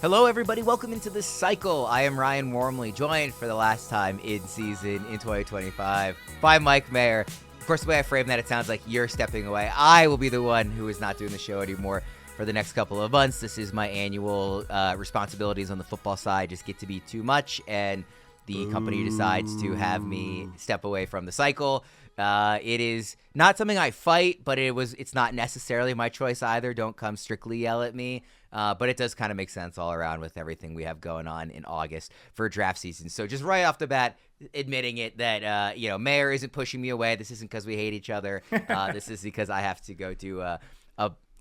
Hello, everybody. Welcome into The Cycle. I am Ryan Wormeli, joined for the last time in season in 2025 by Mike Maher. Of course, the way I frame that, it sounds like you're stepping away. I will be the one who is not doing the show anymore for the next couple of months. This is my annual responsibilities on the football side just get to be too much, and the company decides to have me step away from The Cycle. It is not something I fight, but it's not necessarily my choice either. Don't come strictly yell at me. But it does kind of make sense all around with everything we have going on in August for draft season. So just right off the bat, admitting it that, Maher isn't pushing me away. This isn't because we hate each other. This is because I have to go do a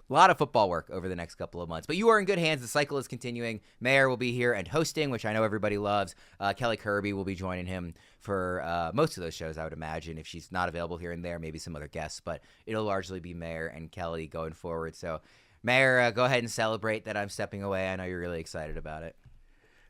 lot of football work over the next couple of months. But you are in good hands. The cycle is continuing. Maher will be here and hosting, which I know everybody loves. Kelly Kirby will be joining him for most of those shows, I would imagine. If she's not available here and there, maybe some other guests. But it'll largely be Maher and Kelly going forward. So Maher, go ahead and celebrate that I'm stepping away. I know you're really excited about it.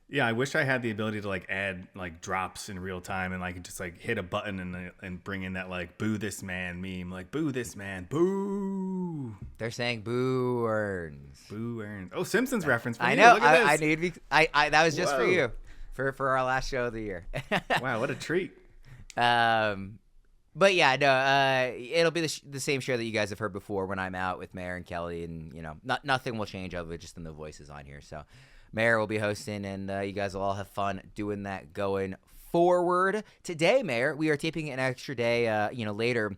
Yeah, I wish I had the ability to add drops in real time and just hit a button and bring in that boo this man meme, boo this man, boo. They're saying boo earns. Boo earns. Oh, Simpsons reference. For I you. know. Look at this. I that was just for you, for our last show of the year. Wow, what a treat. But yeah, no, it'll be the same show that you guys have heard before when I'm out with Maher and Kelly, and nothing will change other just than the voices on here. So Maher will be hosting, and you guys will all have fun doing that going forward. Today, Maher, we are taping an extra day, later,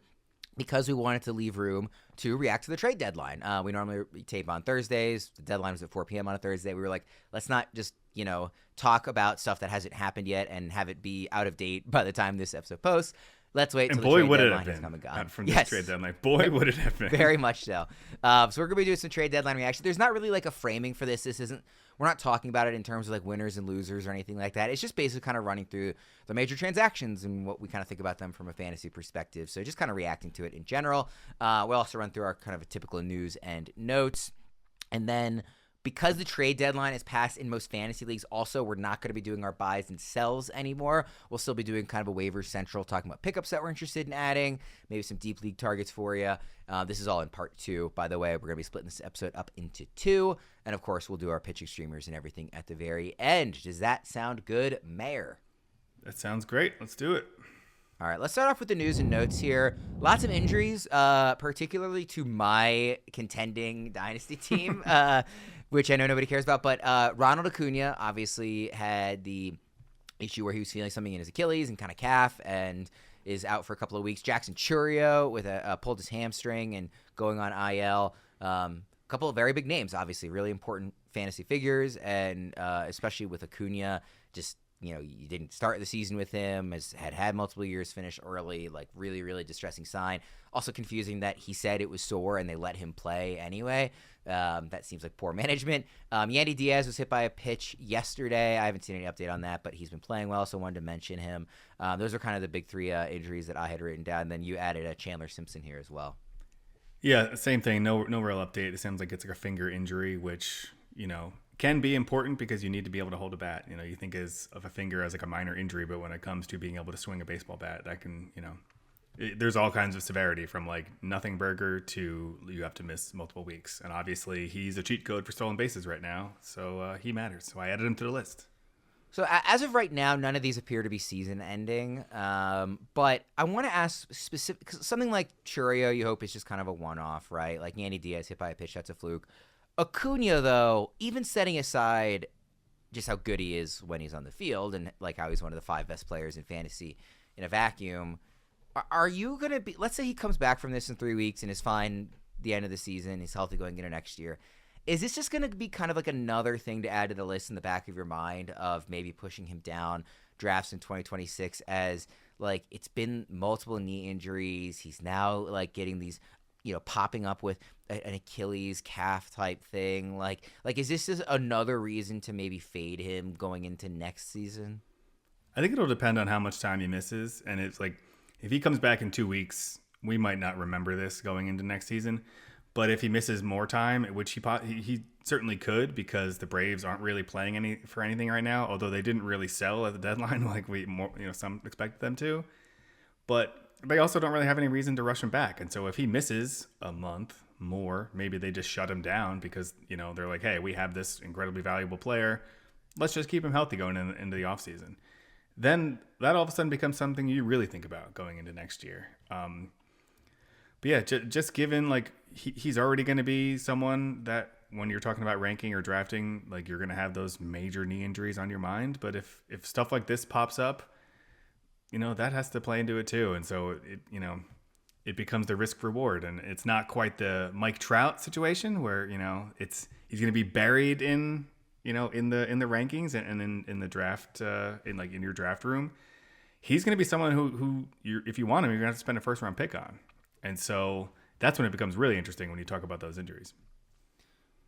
because we wanted to leave room to react to the trade deadline. We normally tape on Thursdays. The deadline was at 4 p.m. on a Thursday. We were like, let's not just talk about stuff that hasn't happened yet and have it be out of date by the time this episode posts. Let's wait until the trade deadline has come and gone. From this trade deadline. Boy, would it have been. Very much so. So we're going to be doing some trade deadline reaction. There's not really a framing for this. We're not talking about it in terms of winners and losers or anything like that. It's just basically kind of running through the major transactions and what we kind of think about them from a fantasy perspective. So just kind of reacting to it in general. We'll also run through our kind of a typical news and notes. And then because the trade deadline is passed in most fantasy leagues, also, we're not going to be doing our buys and sells anymore. We'll still be doing kind of a waiver central, talking about pickups that we're interested in adding, maybe some deep league targets for you. This is all in part 2, by the way. We're going to be splitting this episode up into 2. And, of course, we'll do our pitching streamers and everything at the very end. Does that sound good, Maher? That sounds great. Let's do it. All right, let's start off with the news and notes here. Lots of injuries, particularly to my contending dynasty team, which I know nobody cares about. But Ronald Acuña obviously had the issue where he was feeling something in his Achilles and kind of calf and is out for a couple of weeks. Jackson Chourio with pulled his hamstring and going on IL. A couple of very big names, obviously, really important fantasy figures, and especially with Acuña, just you didn't start the season with him, had multiple years finished early, really, really distressing sign. Also confusing that he said it was sore and they let him play anyway. That seems like poor management. Yandy Diaz was hit by a pitch yesterday. I haven't seen any update on that, but he's been playing well, so wanted to mention him. Those are kind of the big 3 injuries that I had written down. Then you added Chandler Simpson here as well. Yeah, same thing. No real update. It sounds like it's a finger injury, which, can be important because you need to be able to hold a bat. You think of a finger as a minor injury, but when it comes to being able to swing a baseball bat, that can, there's all kinds of severity from nothing burger to you have to miss multiple weeks. And obviously he's a cheat code for stolen bases right now. So he matters. So I added him to the list. So as of right now, none of these appear to be season ending. But I want to ask specific, something like Chourio, you hope is just kind of a one-off, right? Like Yandy Diaz hit by a pitch, that's a fluke. Acuña, though, even setting aside just how good he is when he's on the field and how he's one of the 5 best players in fantasy in a vacuum, are you going to be – let's say he comes back from this in 3 weeks and is fine the end of the season, he's healthy going into next year. Is this just going to be kind of another thing to add to the list in the back of your mind of maybe pushing him down drafts in 2026 as it's been multiple knee injuries, he's now getting these – popping up with an Achilles calf type thing. Is this just another reason to maybe fade him going into next season? I think it'll depend on how much time he misses. And it's if he comes back in 2 weeks, we might not remember this going into next season. But if he misses more time, which he certainly could, because the Braves aren't really playing for anything right now, although they didn't really sell at the deadline some expected them to. But they also don't really have any reason to rush him back. And so if he misses a month more. Maybe they just shut him down because, they're like, hey, we have this incredibly valuable player. Let's just keep him healthy going into the offseason. Then that all of a sudden becomes something you really think about going into next year. But yeah, just given like he's already going to be someone that when you're talking about ranking or drafting, like you're going to have those major knee injuries on your mind. But if stuff like this pops up, that has to play into it too. And so it becomes the risk reward, and it's not quite the Mike Trout situation where, he's going to be buried in the rankings and in the draft, in your draft room. He's going to be someone who if you want him, you're going to have to spend a first round pick on. And so that's when it becomes really interesting when you talk about those injuries.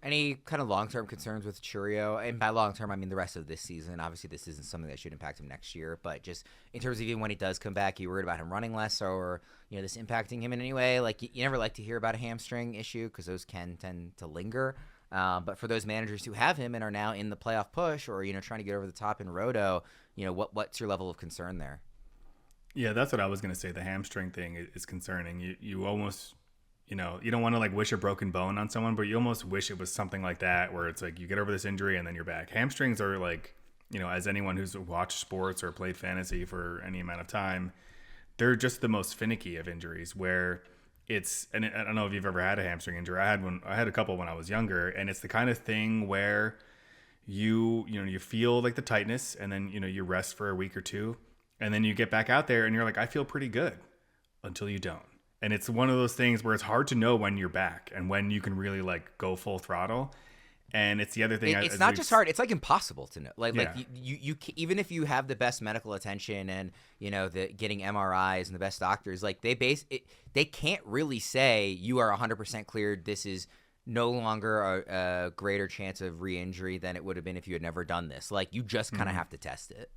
Any kind of long-term concerns with Chourio? And by long-term, I mean the rest of this season. Obviously, this isn't something that should impact him next year. But just in terms of even when he does come back, you worried about him running less or, this impacting him in any way? Like, you never like to hear about a hamstring issue because those can tend to linger. But for those managers who have him and are now in the playoff push or, trying to get over the top in Roto, what's your level of concern there? Yeah, that's what I was going to say. The hamstring thing is concerning. You almost, you don't want to like wish a broken bone on someone, but you almost wish it was something like that where it's like you get over this injury and then you're back. Hamstrings are like, as anyone who's watched sports or played fantasy for any amount of time, they're just the most finicky of injuries where and I don't know if you've ever had a hamstring injury. I had a couple when I was younger, and it's the kind of thing where you feel like the tightness and then, you rest for a week or two. And then you get back out there and you're like, I feel pretty good until you don't. And it's one of those things where it's hard to know when you're back and when you can really like go full throttle. And it's the other thing. It's not just hard. It's like impossible to know. Like you even if you have the best medical attention and, the getting MRIs and the best doctors, like they can't really say you are 100% cleared. This is no longer a greater chance of re-injury than it would have been if you had never done this. Like you just kind of have to test it.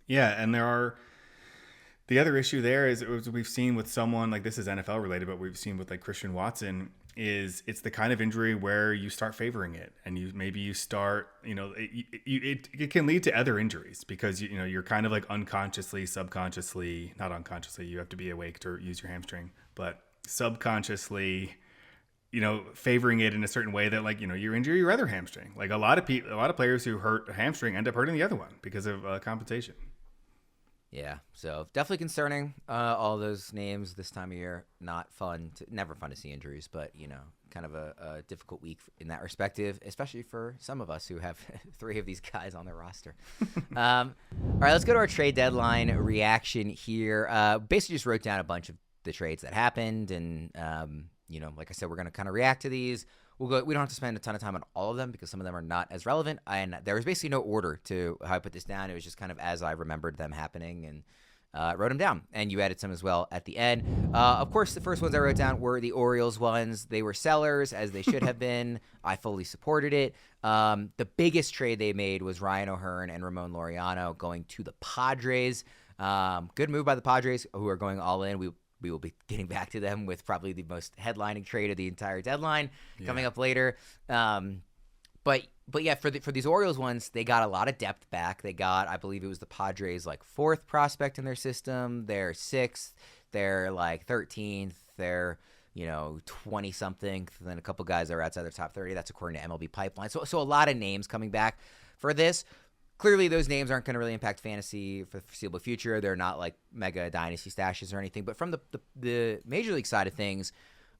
Yeah, and the other issue there is we've seen with someone like this is NFL related, but we've seen with like Christian Watson is it's the kind of injury where you start favoring it and you start, it can lead to other injuries because, you're kind of like unconsciously, subconsciously, not unconsciously, you have to be awake to use your hamstring, but subconsciously, favoring it in a certain way that like, you injure your other hamstring. Like a lot of players who hurt a hamstring end up hurting the other one because of compensation. Yeah, so definitely concerning. All those names this time of year, never fun to see injuries, but kind of a difficult week in that respective, especially for some of us who have three of these guys on their roster. All right, let's go to our trade deadline reaction here. Basically, just wrote down a bunch of the trades that happened, and like I said, we're going to kind of react to these. We don't have to spend a ton of time on all of them because some of them are not as relevant. And there was basically no order to how I put this down. It was just kind of as I remembered them happening and wrote them down. And you added some as well at the end. Of course, the first ones I wrote down were the Orioles ones. They were sellers, as they should have been. I fully supported it. The biggest trade they made was Ryan O'Hearn and Ramon Laureano going to the Padres. Good move by the Padres, who are going all in. We will be getting back to them with probably the most headlining trade of the entire deadline coming up later. But yeah, for these Orioles ones, they got a lot of depth back. They got, I believe it was the Padres' like fourth prospect in their system. They're sixth. They're like 13th. They're 20 something. Then a couple guys that are outside their top 30. That's according to MLB Pipeline. So a lot of names coming back for this. Clearly, those names aren't going to really impact fantasy for the foreseeable future. They're not like mega dynasty stashes or anything. But from the Major League side of things,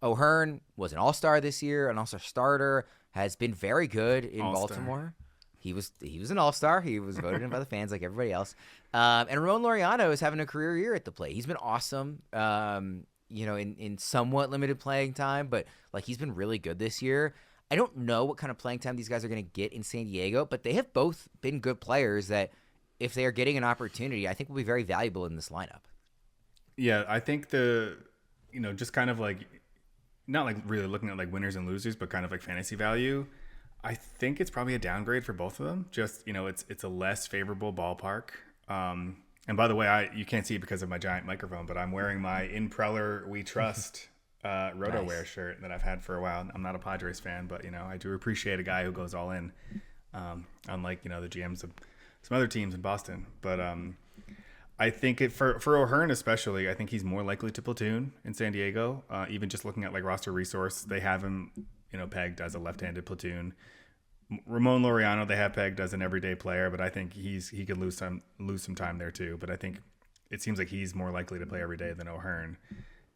O'Hearn was an all-star this year, an all-star starter, has been very good in all-star. Baltimore. He was an all-star. He was voted in by the fans like everybody else. And Ramon Laureano is having a career year at the plate. He's been awesome, in somewhat limited playing time, but like he's been really good this year. I don't know what kind of playing time these guys are going to get in San Diego, but they have both been good players that if they are getting an opportunity, I think will be very valuable in this lineup. Yeah, I think just kind of like, not like really looking at like winners and losers, but kind of like fantasy value. I think it's probably a downgrade for both of them. Just, it's a less favorable ballpark. And by the way, you can't see it because of my giant microphone, but I'm wearing my In Preller We Trust RotoWear shirt that I've had for a while. I'm not a Padres fan, but I do appreciate a guy who goes all in, unlike the GMs of some other teams in Boston. But I think for O'Hearn especially, I think he's more likely to platoon in San Diego. Even just looking at like roster resource, they have him, pegged as a left-handed platoon. Ramon Laureano they have pegged as an everyday player, but I think he could lose some time there too. But I think it seems like he's more likely to play every day than O'Hearn,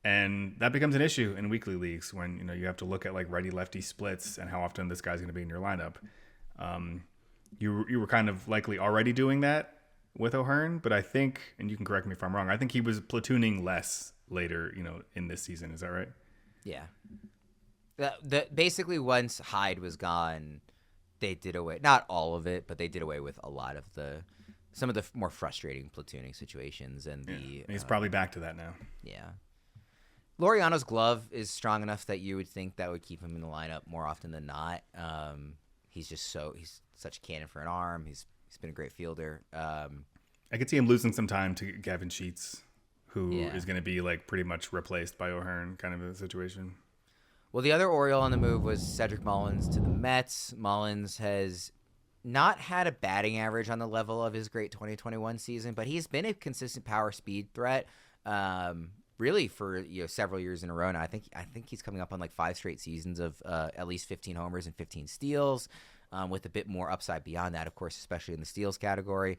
and that becomes an issue in weekly leagues when you have to look at like righty lefty splits and how often this guy's going to be in your lineup. You were kind of likely already doing that with O'Hearn, but I think, and you can correct me if I'm wrong, I think he was platooning less later, in this season. Is that right? Yeah. Basically, once Hyde was gone, they did away, not all of it, but they did away with a lot of some of the more frustrating platooning situations. And he's probably back to that now. Yeah. Laureano's glove is strong enough that you would think that would keep him in the lineup more often than not. He's such a cannon for an arm. He's been a great fielder. I could see him losing some time to Gavin Sheets, who is going to be like pretty much replaced by O'Hearn, kind of a situation. Well, the other Oriole on the move was Cedric Mullins to the Mets. Mullins has not had a batting average on the level of his great 2021 season, but he's been a consistent power speed threat, really for several years in a row now. I think he's coming up on like 5 straight seasons of at least 15 homers and 15 steals. With a bit more upside beyond that, of course, especially in the steals category.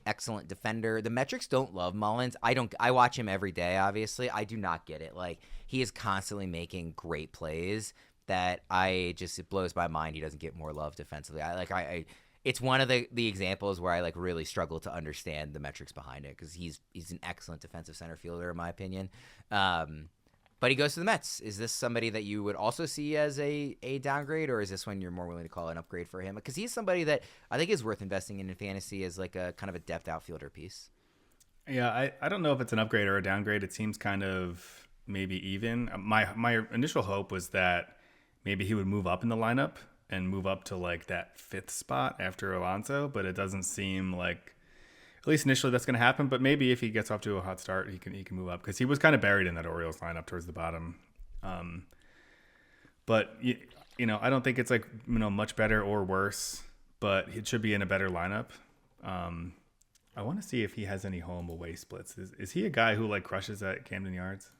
Excellent defender. The metrics don't love Mullins. I watch him every day, obviously. I do not get it. Like, he is constantly making great plays that it blows my mind he doesn't get more love defensively. It's one of the examples where I like really struggle to understand the metrics behind it, because he's an excellent defensive center fielder in my opinion. But he goes to the Mets. Is this somebody that you would also see as a downgrade, or is this one you're more willing to call an upgrade for him? Because he's somebody that I think is worth investing in fantasy as like a kind of a depth outfielder piece. Yeah, I don't know if it's an upgrade or a downgrade. It seems kind of maybe even. My initial hope was that maybe he would move up in the lineup and move up to like that 5th spot after Alonso, but it doesn't seem like, at least initially, that's going to happen. But maybe if he gets off to a hot start, he can move up, because he was kind of buried in that Orioles lineup towards the bottom. But I don't think it's like much better or worse, but it should be in a better lineup. I want to see if he has any home away splits. Is he a guy who like crushes at Camden Yards?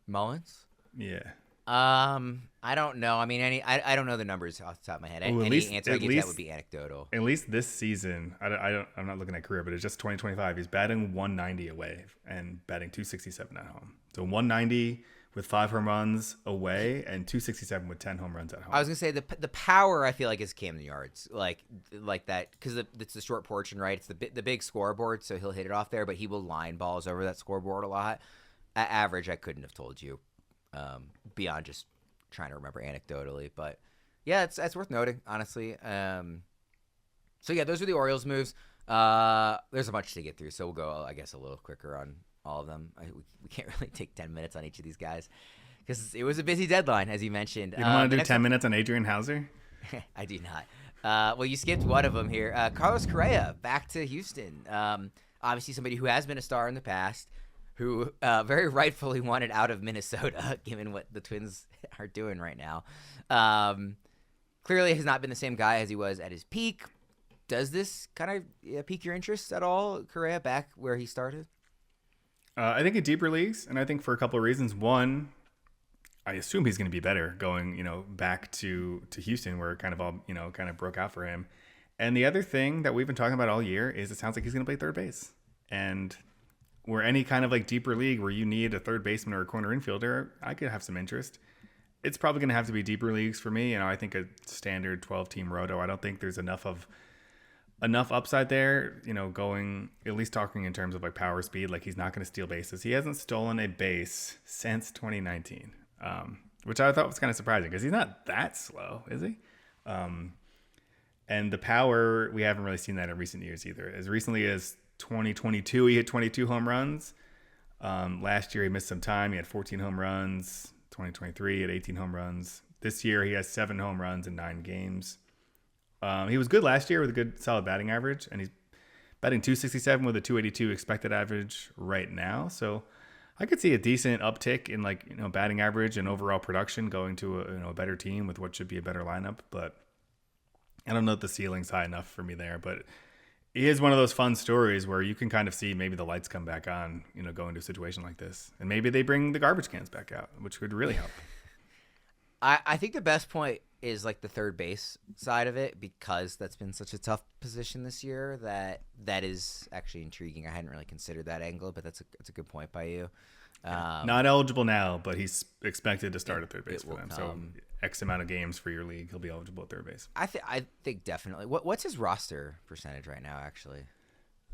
Mullins? Yeah. I don't know. I mean, I don't know the numbers off the top of my head. Any answer I give that would be anecdotal. At least this season, I'm not looking at career, but it's just 2025. He's batting 190 away and batting 267 at home. So 190 with 5 home runs away and 267 with 10 home runs at home. I was gonna say the power I feel like is Camden Yards, like that, because it's the short portion, right? It's the big scoreboard, so he'll hit it off there, but he will line balls over that scoreboard a lot. At average, I couldn't have told you. Beyond just trying to remember anecdotally, but yeah, it's worth noting, honestly. So yeah, those are the Orioles moves. There's a bunch to get through, so we'll go, I guess, a little quicker on all of them. We can't really take 10 minutes on each of these guys because it was a busy deadline, as you mentioned. You don't want to do 10 minutes on Adrian Hauser? I do not. Well, you skipped one of them here. Carlos Correa back to Houston. Obviously somebody who has been a star in the past, who very rightfully wanted out of Minnesota, given what the Twins are doing right now. Clearly has not been the same guy as he was at his peak. Does this kind of pique your interest at all, Correa, back where he started? I think in deeper leagues, and I think for a couple of reasons. One, I assume he's going to be better going, back to Houston, where it kind of all, kind of broke out for him. And the other thing that we've been talking about all year is it sounds like he's going to play third base. And where any kind of like deeper league where you need a third baseman or a corner infielder, I could have some interest. It's probably going to have to be deeper leagues for me. I think a standard 12-team roto, I don't think there's enough upside there, going, at least talking in terms of like power speed. Like, he's not going to steal bases. He hasn't stolen a base since 2019, which I thought was kind of surprising because he's not that slow, is he? And the power, we haven't really seen that in recent years either. As recently as 2022, he hit 22 home runs. Last year, he missed some time. He had 14 home runs. 2023, he had 18 home runs. This year, he has 7 home runs in 9 games. He was good last year with a good, solid batting average, and he's batting 267 with a 282 expected average right now. So I could see a decent uptick in batting average and overall production going to a better team with what should be a better lineup. But I don't know if the ceiling's high enough for me there. But he is one of those fun stories where you can kind of see maybe the lights come back on, going to a situation like this. And maybe they bring the garbage cans back out, which would really help. I think the best point is like the third base side of it, because that's been such a tough position this year that is actually intriguing. I hadn't really considered that angle, but that's a good point by you. Not eligible now, but he's expected to start at third base for them. So X amount of games for your league, he'll be eligible at third base. I think definitely. What's his roster percentage right now, actually?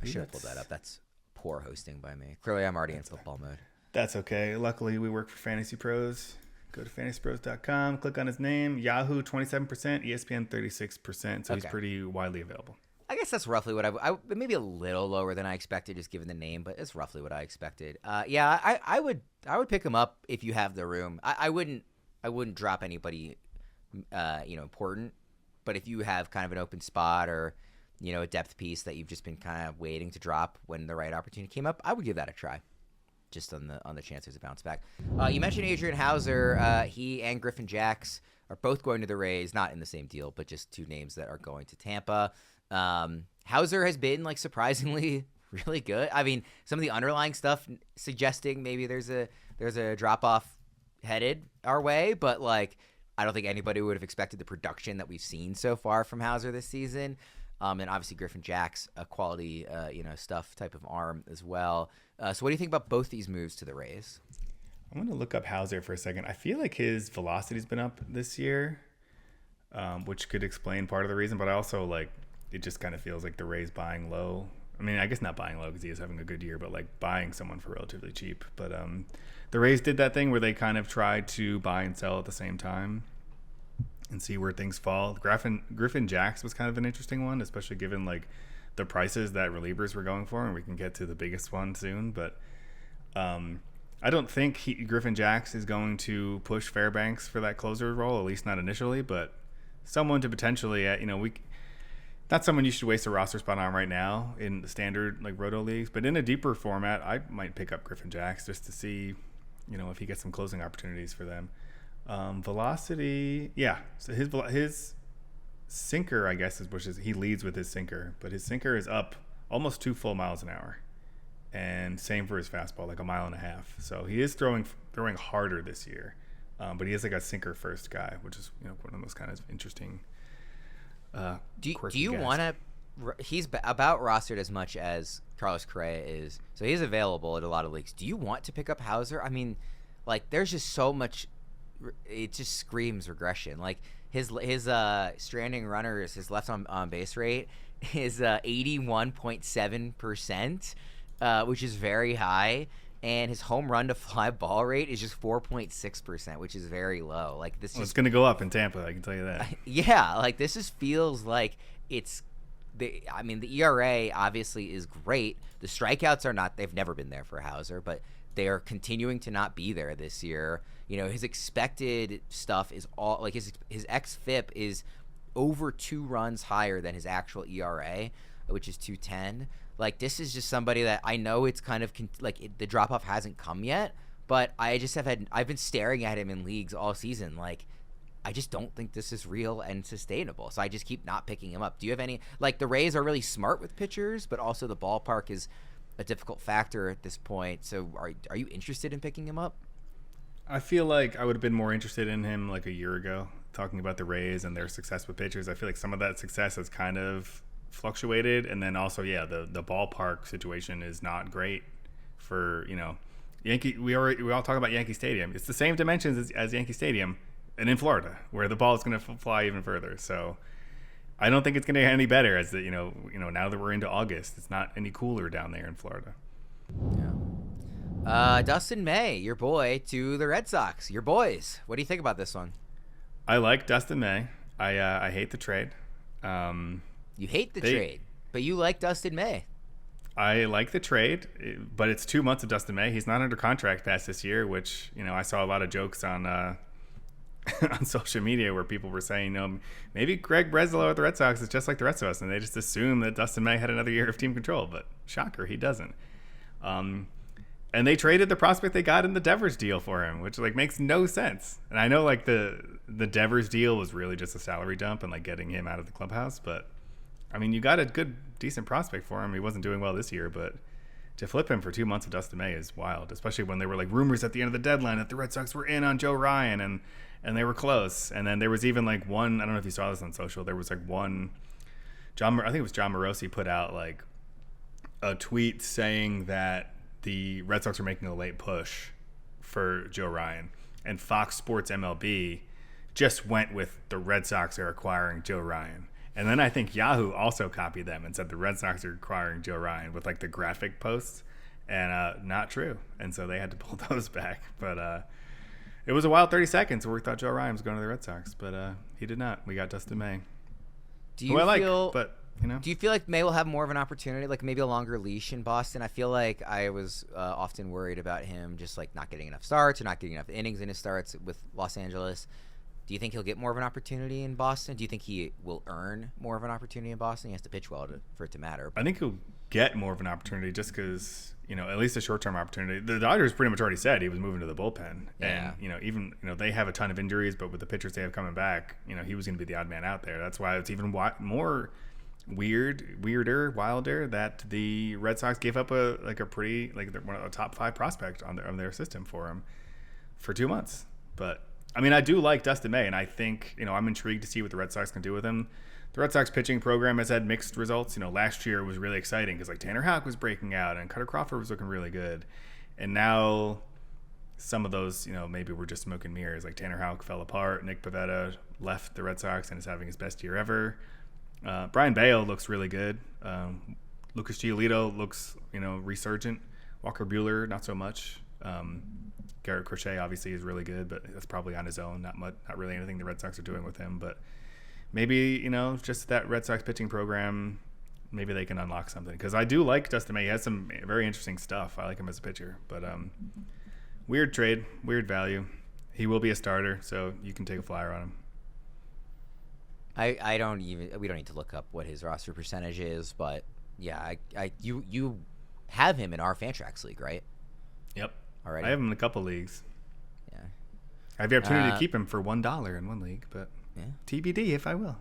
I should have pulled that up. That's poor hosting by me. Clearly, I'm already in football mode. That's okay. Luckily, we work for FantasyPros. Go to FantasyPros.com, click on his name. Yahoo, 27%, ESPN, 36%. So he's pretty widely available. I guess that's roughly what I maybe a little lower than I expected, just given the name, but it's roughly what I expected. I would pick him up if you have the room. I wouldn't drop anybody, important, but if you have kind of an open spot or, a depth piece that you've just been kind of waiting to drop when the right opportunity came up, I would give that a try. Just on the chance there's a bounce back. You mentioned Adrian Hauser. He and Griffin Jacks are both going to the Rays, not in the same deal, but just two names that are going to Tampa. Hauser has been surprisingly really good. I mean, some of the underlying stuff suggesting maybe there's a drop off headed our way, but I don't think anybody would have expected the production that we've seen so far from Hauser this season. And obviously Griffin Jacks, a quality, stuff type of arm as well. So what do you think about both these moves to the Rays? I'm going to look up Hauser for a second. I feel like his velocity's been up this year, which could explain part of the reason. But I also it just kind of feels like the Rays buying low. I mean, I guess not buying low because he is having a good year, but buying someone for relatively cheap. But the Rays did that thing where they kind of tried to buy and sell at the same time and see where things fall. Griffin Jacks was kind of an interesting one, especially given the prices that relievers were going for, and we can get to the biggest one soon. But I don't think Griffin Jacks is going to push Fairbanks for that closer role, at least not initially. But someone to potentially, not someone you should waste a roster spot on right now in the standard roto leagues, but in a deeper format, I might pick up Griffin Jacks just to see, if he gets some closing opportunities for them. Velocity, yeah. So his sinker, I guess, is he leads with his sinker, but his sinker is up almost 2 full miles an hour, and same for his fastball, 1.5 miles. So he is throwing harder this year, but he is a sinker first guy, which is one of those kind of interesting. Do you want to? He's about rostered as much as Carlos Correa is, so he's available at a lot of leagues. Do you want to pick up Hauser? I mean, there's just so much. It just screams regression. His stranding runners, his left on base rate is 81.7%, which is very high, and his home run to fly ball rate is just 4.6%, which is very low. It's going to go up in Tampa, I can tell you that. Yeah, this just feels like it's the ERA obviously is great. The strikeouts are not. They've never been there for Hauser, but they are continuing to not be there this year. His expected stuff is all his xFIP is over 2 runs higher than his actual ERA, which is 2.10. This is just somebody that I know it's kind of the drop off hasn't come yet, but I've been staring at him in leagues all season. I just don't think this is real and sustainable. So I just keep not picking him up. Do you have any the Rays are really smart with pitchers, but also the ballpark is a difficult factor at this point. So are you interested in picking him up? I feel like I would have been more interested in him a year ago, talking about the Rays and their success with pitchers. I feel like some of that success has kind of fluctuated, and then also the ballpark situation is not great for Yankee. We all talk about Yankee Stadium. It's the same dimensions as Yankee Stadium, and in Florida, where the ball is going to fly even further. So I don't think it's going to get any better as now that we're into August. It's not any cooler down there in Florida. Yeah. Dustin May, your boy, to the Red Sox. Your boys. What do you think about this one? I like Dustin May. I hate the trade. You hate the trade, but you like Dustin May. I like the trade, but it's 2 months of Dustin May. He's not under contract past this year, which I saw a lot of jokes on on social media where people were saying, maybe Greg Breslow at the Red Sox is just like the rest of us, and they just assume that Dustin May had another year of team control. But shocker, he doesn't. And they traded the prospect they got in the Devers deal for him, which makes no sense. And I know the Devers deal was really just a salary dump and getting him out of the clubhouse, but I mean, you got a good decent prospect for him. He wasn't doing well this year, but to flip him for 2 months of Dustin May is wild, especially when there were like rumors at the end of the deadline that the Red Sox were in on Jhoan and they were close. And then there was even like one, I don't know if you saw this on social, there was like one, I think it was John Morosi put out like a tweet saying that the Red Sox were making a late push for Jhoan, and Fox Sports MLB just went with the Red Sox are acquiring Jhoan. And then I think Yahoo also copied them and said the Red Sox are acquiring Jhoan with like the graphic posts, and not true. And so they had to pull those back. But it was a wild 30 seconds where we thought Jhoan was going to the Red Sox, but he did not. We got Dustin May. Do you feel like May will have more of an opportunity, like maybe a longer leash in Boston? I feel like I was often worried about him just like not getting enough starts or not getting enough innings in his starts with Los Angeles. Do you think he'll get more of an opportunity in Boston? Do you think he will earn more of an opportunity in Boston? He has to pitch well for it to matter. I think he'll get more of an opportunity just because, at least a short-term opportunity. The Dodgers pretty much already said he was moving to the bullpen. Yeah. And, even, they have a ton of injuries, but with the pitchers they have coming back, he was going to be the odd man out there. That's why it's even more wilder that the Red Sox gave up a top 5 prospect on their system for him for 2 months. But I do like Dustin May, and I think, I'm intrigued to see what the Red Sox can do with him. The Red Sox pitching program has had mixed results. Last year was really exciting because Tanner Houck was breaking out and Cutter Crawford was looking really good. And now some of those, maybe we're just smoke and mirrors. Like Tanner Houck fell apart. Nick Pivetta left the Red Sox and is having his best year ever. Brian Bale looks really good. Lucas Giolito looks, resurgent. Walker Buehler, not so much. Garrett Crochet obviously is really good, but that's probably on his own. Not really anything the Red Sox are doing with him. But maybe, just that Red Sox pitching program, maybe they can unlock something. Because I do like Dustin May. He has some very interesting stuff. I like him as a pitcher. But weird trade, weird value. He will be a starter, so you can take a flyer on him. we don't need to look up what his roster percentage is, but yeah, you have him in our Fantrax league, right? Yep. Already. I have him in a couple leagues. Yeah. I have the opportunity to keep him for $1 in one league, but TBD if I will.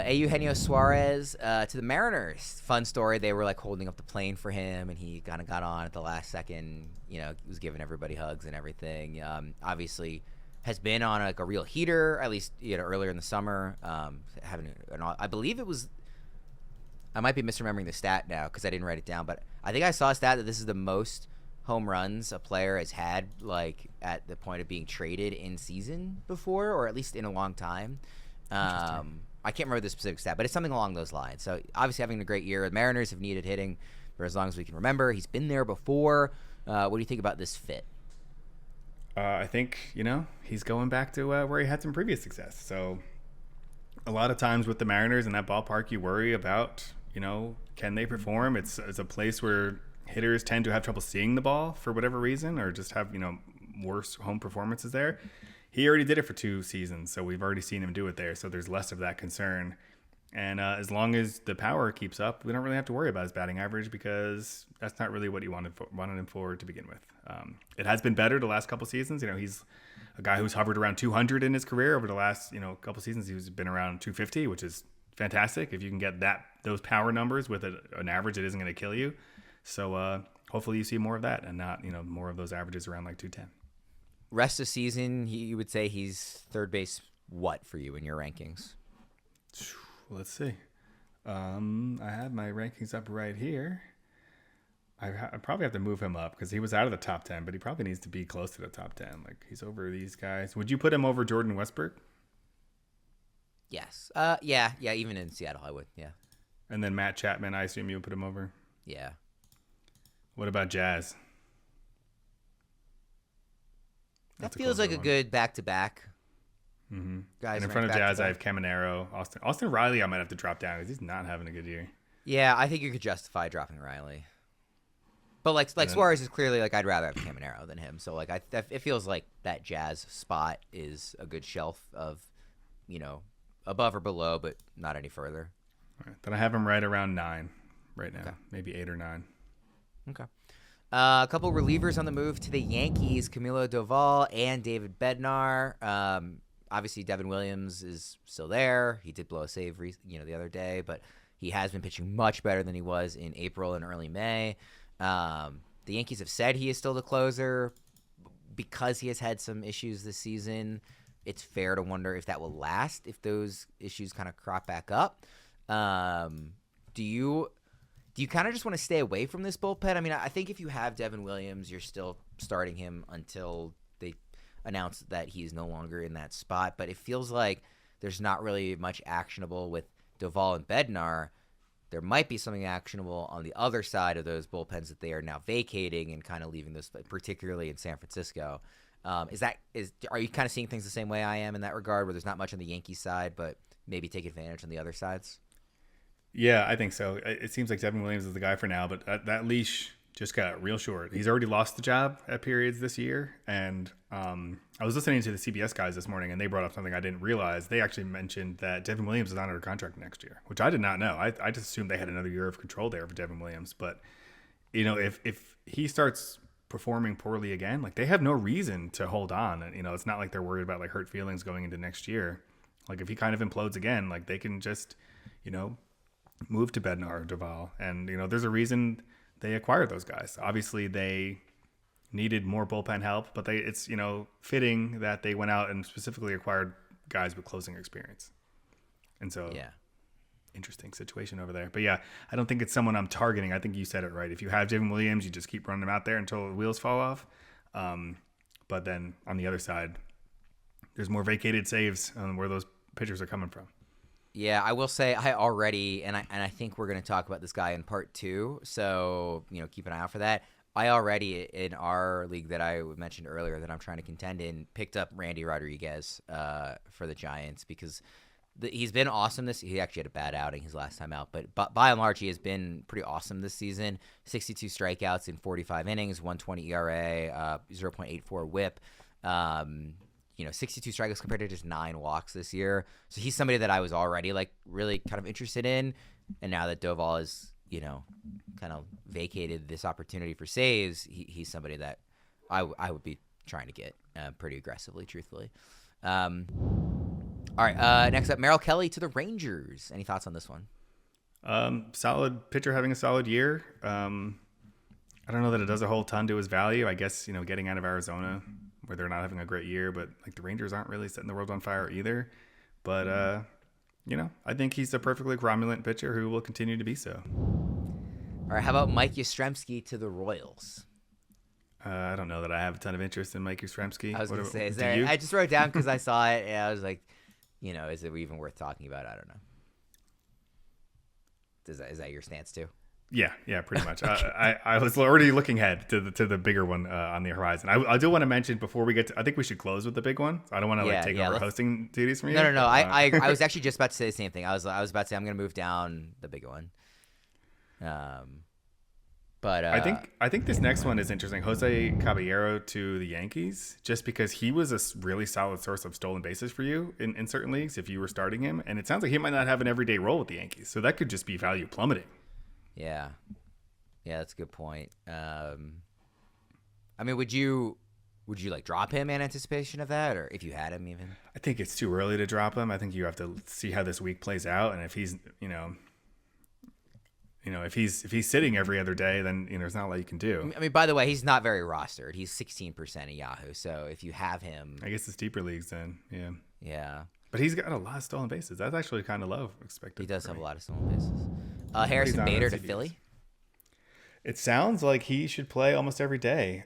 Eugenio Suarez to the Mariners. Fun story. They were like holding up the plane for him, and he kind of got on at the last second. He was giving everybody hugs and everything. Obviously, has been on like a real heater, at least earlier in the summer. I believe it was. I might be misremembering the stat now because I didn't write it down, but I think I saw a stat that this is the most home runs a player has had like at the point of being traded in season before, or at least in a long time. I can't remember the specific stat, but it's something along those lines. So obviously having a great year. The Mariners have needed hitting for as long as we can remember. He's been there before. What do you think about this fit? I think, he's going back to where he had some previous success. So a lot of times with the Mariners in that ballpark, you worry about, can they perform? It's a place where hitters tend to have trouble seeing the ball for whatever reason, or just have, worse home performances there. He already did it for 2 seasons, so we've already seen him do it there. So there's less of that concern. And as long as the power keeps up, we don't really have to worry about his batting average because that's not really what you wanted him for to begin with. It has been better the last couple seasons. He's a guy who's hovered around 200 in his career over the last, couple seasons. He's been around 250, which is fantastic. If you can get those power numbers with an average that isn't going to kill you. So hopefully you see more of that and not, more of those averages around like 210. Rest of season, you would say he's third base what for you in your rankings? Let's see. I have my rankings up right here. I probably have to move him up because he was out of the top 10, but he probably needs to be close to the top 10. Like he's over these guys. Would you put him over Jordan Westbrook? Yes. Yeah. Even in Seattle, I would. Yeah. And then Matt Chapman, I assume you would put him over. Yeah. What about Jazz? That feels like a good back-to-back. Mm-hmm. Guys, and in front of Jazz, I have Caballero, Austin Riley. I might have to drop down because he's not having a good year. Yeah, I think you could justify dropping Riley. But like Suarez is clearly like I'd rather have Caballero than him. So like it feels like that Jazz spot is a good shelf of, above or below, but not any further. All right. Then I have him right around 9 right now, maybe 8 or 9. Okay. A couple relievers on the move to the Yankees, Camilo Doval and David Bednar. Obviously, Devin Williams is still there. He did blow a save, the other day, but He has been pitching much better than he was in April and early May. The Yankees have said he is still the closer because he has had some issues this season. It's fair to wonder if that will last, if those issues kind of crop back up. Do you kind of just want to stay away from this bullpen? I mean, I think if you have Devin Williams, you're still starting him until they announce that he's no longer in that spot. But it feels like there's not really much actionable with Doval and Bednar. There might be something actionable on the other side of those bullpens that they are now vacating and kind of leaving this, particularly in San Francisco. Are you kind of seeing things the same way I am in that regard, where there's not much on the Yankees side, but maybe take advantage on the other sides? Yeah, I think so. It seems like Devin Williams is the guy for now, but that leash just got real short. He's already lost the job at periods this year. And I was listening to the CBS guys this morning, and they brought up something I didn't realize. They actually mentioned that Devin Williams is not under contract next year, which I did not know. I just assumed they had another year of control there for Devin Williams. But, if he starts performing poorly again, like, they have no reason to hold on. And, it's not like they're worried about, like, hurt feelings going into next year. Like, if he kind of implodes again, like, they can just, move to Bednar or Doval. And, there's a reason they acquired those guys. Obviously, they needed more bullpen help, but it's fitting that they went out and specifically acquired guys with closing experience. And so, yeah, interesting situation over there. But yeah, I don't think it's someone I'm targeting. I think you said it right. If you have Devin Williams, you just keep running him out there until the wheels fall off. But then on the other side, there's more vacated saves on where those pitchers are coming from. Yeah, I will say I already, and I think we're going to talk about this guy in part 2, so keep an eye out for that. I already, in our league that I mentioned earlier that I'm trying to contend in, picked up Randy Rodríguez for the Giants because he's been awesome this. He actually had a bad outing his last time out, but by and large, he has been pretty awesome this season. 62 strikeouts in 45 innings, 1.20 ERA, 0.84 WHIP. 62 strikeouts compared to just 9 walks this year. So he's somebody that I was already really kind of interested in. And now that Doval has, kind of vacated this opportunity for saves, he's somebody that I would be trying to get pretty aggressively, truthfully. All right. Next up, Merrill Kelly to the Rangers. Any thoughts on this one? Solid pitcher having a solid year. I don't know that it does a whole ton to his value. I guess, getting out of Arizona where they're not having a great year, but the Rangers aren't really setting the world on fire either. But, I think he's a perfectly cromulent pitcher who will continue to be so. All right. How about Mike Yastrzemski to the Royals? I don't know that I have a ton of interest in Mike Yastrzemski. I was going to say, I just wrote it down because I saw it and I was like, is it even worth talking about? I don't know. Is that your stance too? Yeah, pretty much. I was already looking ahead to the bigger one on the horizon. I do want to mention before we get to, I think we should close with the big one. I don't want to take over hosting duties from you. No. I was actually just about to say the same thing. I was about to say I'm going to move down the big one. But I think this next one is interesting. Jose Caballero to the Yankees, just because he was a really solid source of stolen bases for you in certain leagues if you were starting him, and it sounds like he might not have an everyday role with the Yankees, so that could just be value plummeting. Yeah, that's a good point. I mean, would you drop him in anticipation of that, or if you had him even? I think it's too early to drop him. I think you have to see how this week plays out, and if he's if he's sitting every other day, then there's not a lot you can do. I mean, by the way, he's not very rostered. He's 16% of Yahoo. So if you have him, I guess it's deeper leagues then. Yeah. But he's got a lot of stolen bases. That's actually kind of low expected. He does have a lot of stolen bases. Harrison Bader to Philly. It sounds like he should play almost every day.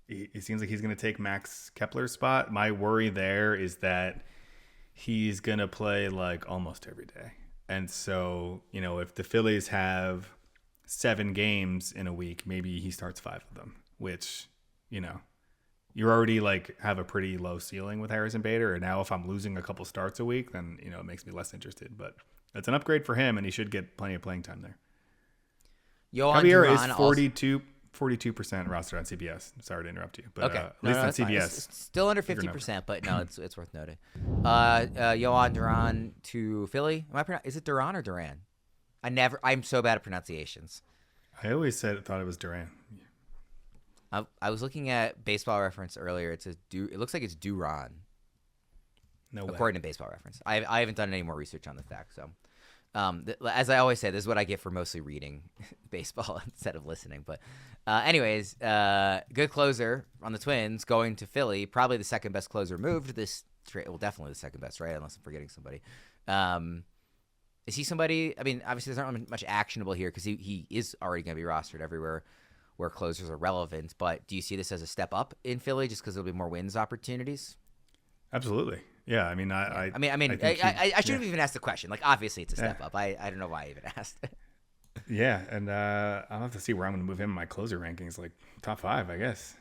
It seems like he's going to take Max Kepler's spot. My worry there is that he's going to play almost every day. And so, if the Phillies have 7 games in a week, maybe he starts 5 of them, which, you already have a pretty low ceiling with Harrison Bader. And now if I'm losing a couple starts a week, then, it makes me less interested. But it's an upgrade for him, and he should get plenty of playing time there. Caballero is 42% rostered on CBS. Sorry to interrupt you, but okay. at least on CBS. It's still under 50%, but no, it's worth noting. Jhoan Duran to Philly. Is it Duran or Duran? I'm so bad at pronunciations. I always thought it was Duran. I was looking at Baseball Reference earlier. It looks like it's Duran. No way. According to Baseball Reference. I haven't done any more research on the fact, so As I always say, this is what I get for mostly reading baseball instead of listening. But anyways, good closer on the Twins going to Philly. Probably the second best closer moved this trade. Well, definitely the second best, right? Unless I'm forgetting somebody. Is he somebody? I mean, obviously there's not much actionable here because he is already going to be rostered everywhere where closers are relevant. But do you see this as a step up in Philly just because there'll be more wins opportunities? Absolutely. Yeah. I mean, I should have even asked the question. Like, obviously it's a step up. I don't know why I even asked. Yeah. And I'll have to see where I'm going to move him in my closer rankings, like top 5, I guess.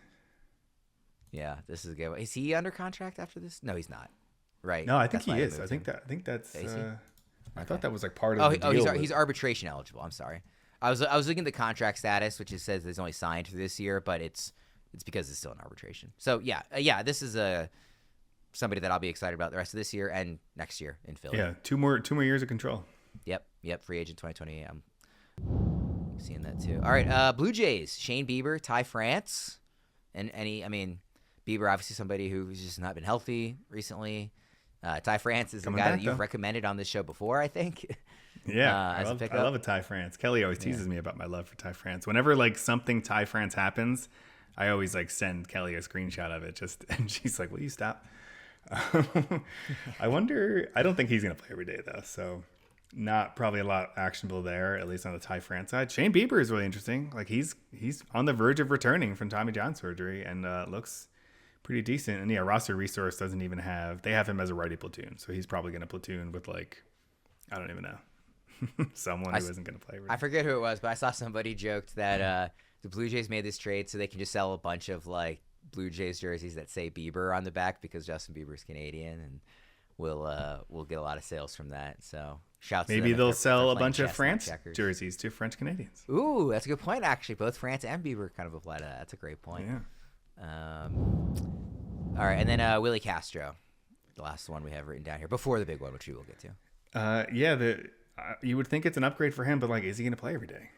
Yeah, this is a good one. Is he under contract after this? No, he's not. Right. No, I think he is. I think that's. I thought that was like part of the deal. He's arbitration eligible. I'm sorry. I was looking at the contract status, which it says he's only signed for this year, but it's because it's still in arbitration. So yeah, this is somebody that I'll be excited about the rest of this year and next year in Philly. Yeah, two more years of control. Yep. Free agent 2028. I'm seeing that too. All right, Blue Jays, Shane Bieber, Ty France, and Bieber obviously somebody who's just not been healthy recently. Ty France is a guy that you've recommended on this show before, I think. Yeah, I love a Ty France. Kelly always teases me about my love for Ty France. Whenever like something Ty France happens, I always like send Kelly a screenshot of it. And she's like, "Will you stop?" I wonder. I don't think he's gonna play every day though, so not probably a lot actionable there, at least on the Ty France side. Shane Bieber is really interesting. Like he's on the verge of returning from Tommy John surgery and looks pretty decent. And yeah, roster resource doesn't even they have him as a righty platoon, so he's probably going to platoon with like, I don't even know, someone who isn't going to play. I forget who it was, but I saw somebody joked that the Blue Jays made this trade so they can just sell a bunch of like Blue Jays jerseys that say Bieber on the back because Justin Bieber's Canadian, and we'll get a lot of sales from that. So shouts. Maybe they'll sell a bunch of France jerseys to French Canadians. Ooh, that's a good point. Actually, both France and Bieber kind of apply to that. That's a great point. Yeah. All right, and then Willi Castro, the last one we have written down here before the big one, which we will get to. You would think it's an upgrade for him, but like, is he going to play every day?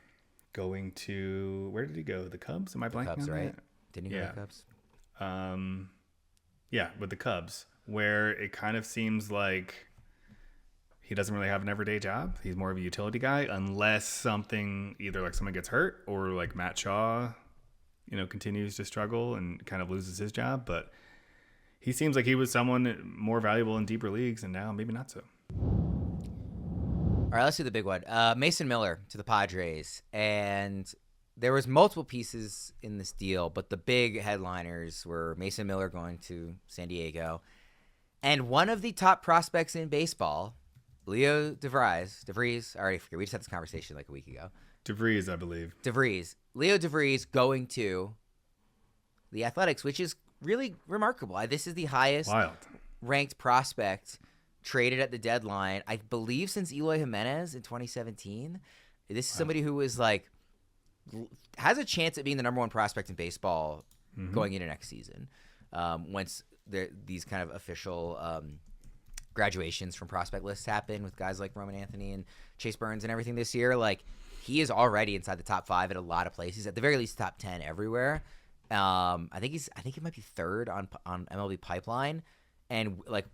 Going to where did he go? The Cubs? Am I blanking Cubs, on right? that? Didn't he go to the Cubs? Yeah, with the Cubs, where it kind of seems like he doesn't really have an everyday job. He's more of a utility guy, unless something either like someone gets hurt or like Matt Shaw, continues to struggle and kind of loses his job. But he seems like he was someone more valuable in deeper leagues, and now maybe not so. All right, let's do the big one. Mason Miller to the Padres. And there was multiple pieces in this deal, but the big headliners were Mason Miller going to San Diego. And one of the top prospects in baseball, Leo DeVries, I already forget. We just had this conversation like a week ago. DeVries, I believe. Leo DeVries going to the Athletics, which is really remarkable. This is the highest ranked prospect traded at the deadline, I believe, since Eloy Jimenez in 2017. This is somebody who was like has a chance at being the number one prospect in baseball going into next season. Once these kind of official graduations from prospect lists happen with guys like Roman Anthony and Chase Burns and everything this year, like he is already inside the top 5 at a lot of places, at the very least top 10 everywhere. I think he might be third on MLB Pipeline, and like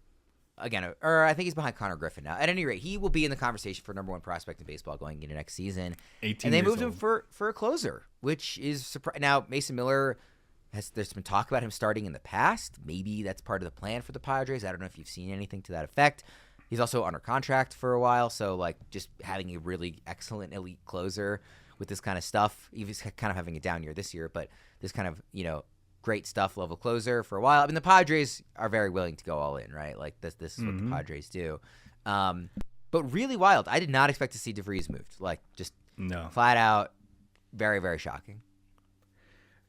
again, or I think he's behind Connor Griffin now. At any rate, he will be in the conversation for number one prospect in baseball going into next season. 18 and they moved old. him for a closer, which is surprising. Now Mason Miller there's been talk about him starting in the past. Maybe that's part of the plan for the Padres. I don't know if you've seen anything to that effect. He's also under contract for a while, so like just having a really excellent elite closer with this kind of stuff. He's kind of having a down year this year, but this kind of great stuff level closer for a while. I mean, the Padres are very willing to go all in, right? Like this is what the Padres do. But really wild. I did not expect to see DeVries moved. Like just flat out, very very shocking.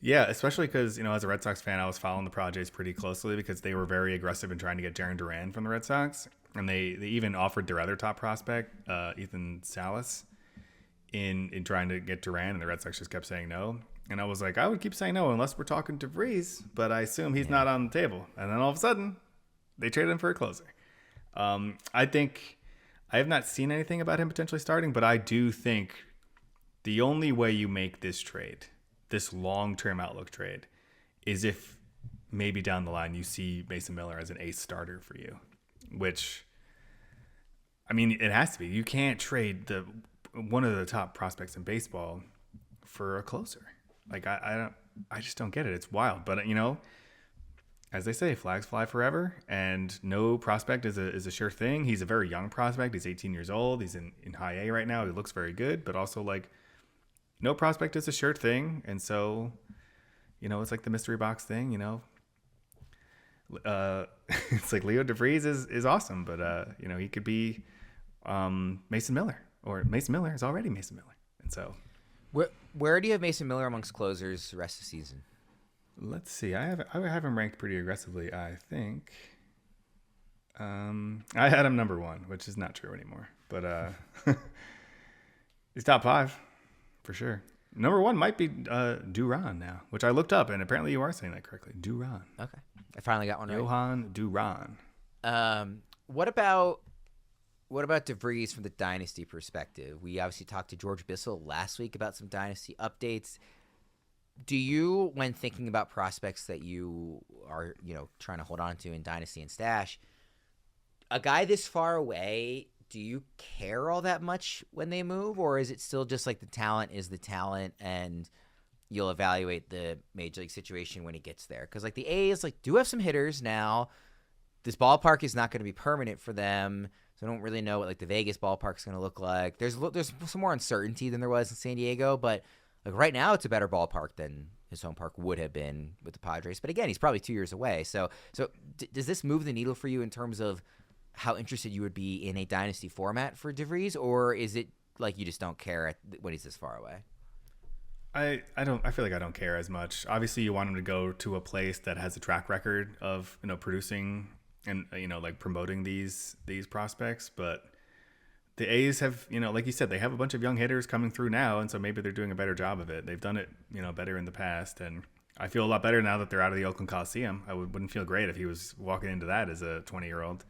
Yeah, especially because, as a Red Sox fan, I was following the Padres pretty closely because they were very aggressive in trying to get Duran from the Red Sox. And they even offered their other top prospect, Ethan Salas, in trying to get Duran, and the Red Sox just kept saying no. And I was like, I would keep saying no unless we're talking to Vries, but I assume he's not on the table. And then all of a sudden, they traded him for a closer. I think I have not seen anything about him potentially starting, but I do think the only way you make this trade, this long-term outlook trade, is if maybe down the line you see Mason Miller as an ace starter for you, which I mean, it has to be. You can't trade one of the top prospects in baseball for a closer. Like I just don't get it. It's wild. But as they say, flags fly forever, and no prospect is a sure thing. He's a very young prospect. He's 18 years old. He's in high A right now. He looks very good, but also like no prospect is a sure thing. And so, it's like the mystery box thing, it's like Leo DeVries is awesome, but he could be Mason Miller, or Mason Miller is already Mason Miller. And so where do you have Mason Miller amongst closers the rest of the season? Let's see. I have him ranked pretty aggressively, I think. I had him number 1, which is not true anymore. But he's top 5 for sure. Number 1 might be Duran now, which I looked up, and apparently you are saying that correctly. Duran. Okay, I finally got one right. Jhoan Duran. What about DeVries from the dynasty perspective? We obviously talked to George Bissell last week about some dynasty updates. Do you, when thinking about prospects that you are, trying to hold on to in Dynasty and Stash, a guy this far away, do you care all that much when they move? Or is it still just like the talent is the talent and you'll evaluate the major league situation when he gets there? Because like the A's do have some hitters now. This ballpark is not going to be permanent for them. So I don't really know what the Vegas ballpark is going to look like. There's some more uncertainty than there was in San Diego, but right now, it's a better ballpark than his home park would have been with the Padres. But again, he's probably 2 years away. So does this move the needle for you in terms of how interested you would be in a dynasty format for DeVries, or is it like you just don't care when he's this far away? I feel like I don't care as much. Obviously, you want him to go to a place that has a track record of producing and promoting these prospects, but the A's have, like you said, they have a bunch of young hitters coming through now, and so maybe they're doing a better job of it. They've done it, better in the past, and I feel a lot better now that they're out of the Oakland Coliseum. I wouldn't feel great if he was walking into that as a 20-year-old.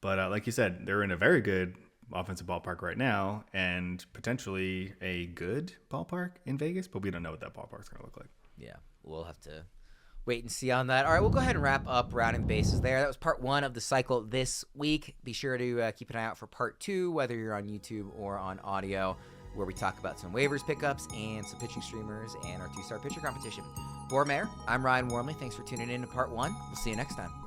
But like you said, they're in a very good offensive ballpark right now, and potentially a good ballpark in Vegas, but we don't know what that ballpark's going to look like. Yeah, we'll have to wait and see on that. All right, we'll go ahead and wrap up rounding the bases there. That was part 1 of the cycle this week. Be sure to keep an eye out for part 2, whether you're on YouTube or on audio, where we talk about some waivers pickups and some pitching streamers and our 2-star pitcher competition. For Mayor, I'm Ryan Wormeli. Thanks for tuning in to part 1. We'll see you next time.